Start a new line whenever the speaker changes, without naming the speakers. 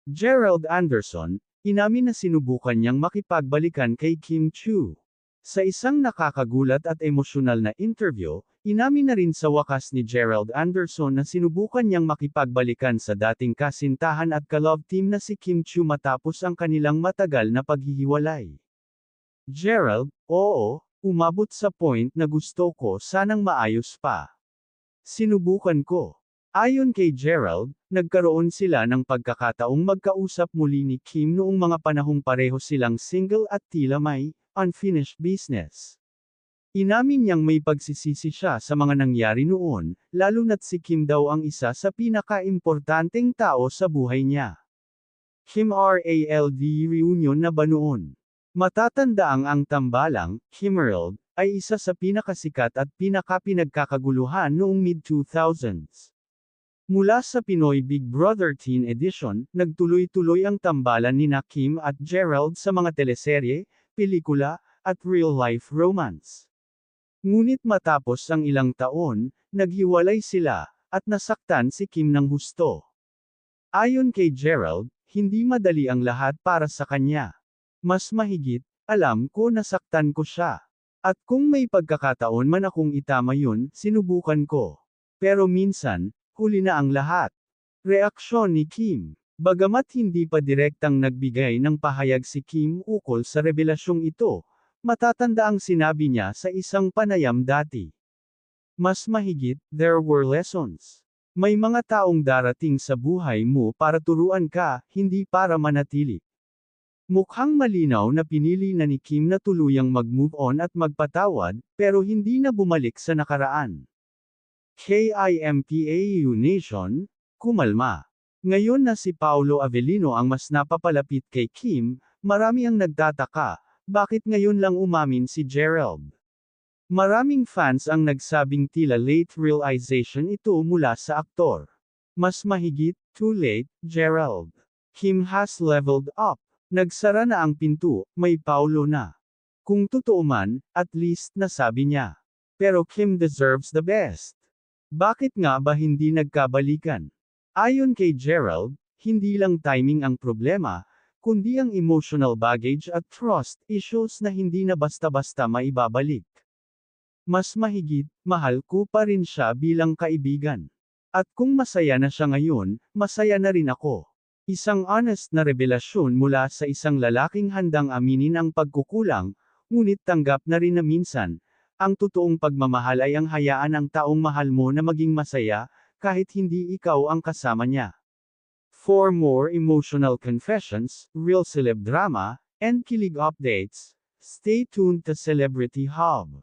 Gerald Anderson, inamin na sinubukan niyang makipagbalikan kay Kim Chiu. Sa isang nakakagulat at emosyonal na interview, inamin na rin sa wakas ni Gerald Anderson na sinubukan niyang makipagbalikan sa dating kasintahan at ka-love team na si Kim Chiu matapos ang kanilang matagal na paghihiwalay. Gerald, oo, umabot sa point na gusto ko sanang maayos pa. Sinubukan ko. Ayon kay Gerald, nagkaroon sila ng pagkakataong magkausap muli ni Kim noong mga panahong pareho silang single at tila may unfinished business. Inamin niyang may pagsisisi siya sa mga nangyari noon, lalo na't si Kim daw ang isa sa pinaka-importanteng tao sa buhay niya. Kim Rald reunion na ba noon? Matatandaang ang tambalang, Kimmerald, ay isa sa pinakasikat at pinakapinagkakaguluhan noong mid-2000s. Mula sa Pinoy Big Brother Teen Edition, nagtuloy-tuloy ang tambalan nina Kim at Gerald sa mga teleserye, pelikula, at real-life romance. Ngunit matapos ang ilang taon, naghiwalay sila, at nasaktan si Kim ng husto. Ayon kay Gerald, hindi madali ang lahat para sa kanya. Mas mahigit, alam ko nasaktan ko siya. At kung may pagkakataon man akong itama yun, sinubukan ko. Pero minsan, huli na ang lahat. Reaksyon ni Kim. Bagamat hindi pa direktang nagbigay ng pahayag si Kim ukol sa revelasyong ito, matatanda ang sinabi niya sa isang panayam dati. Mas mahigit, there were lessons. May mga taong darating sa buhay mo para turuan ka, hindi para manatili. Mukhang malinaw na pinili na ni Kim na tuluyang mag-move on at magpatawad, pero hindi na bumalik sa nakaraan. KIMPAU Nation, kumalma. Ngayon na si Paolo Avellino ang mas napapalapit kay Kim, marami ang nagtataka, bakit ngayon lang umamin si Gerald? Maraming fans ang nagsabing tila late realization ito mula sa aktor. Mas mahigit, too late, Gerald. Kim has leveled up. Nagsara na ang pinto, may Paolo na. Kung totoo man, at least nasabi niya. Pero Kim deserves the best. Bakit nga ba hindi nagkabalikan? Ayon kay Gerald, hindi lang timing ang problema, kundi ang emotional baggage at trust issues na hindi na basta-basta maibabalik. Mas mahigit, mahal ko pa rin siya bilang kaibigan. At kung masaya na siya ngayon, masaya na rin ako. Isang honest na revelasyon mula sa isang lalaking handang aminin ang pagkukulang, ngunit tanggap na rin na minsan, ang totoong pagmamahal ay ang hayaan ang taong mahal mo na maging masaya, kahit hindi ikaw ang kasama niya. For more emotional confessions, real celeb drama, and kilig updates, stay tuned to Celebrity Hub.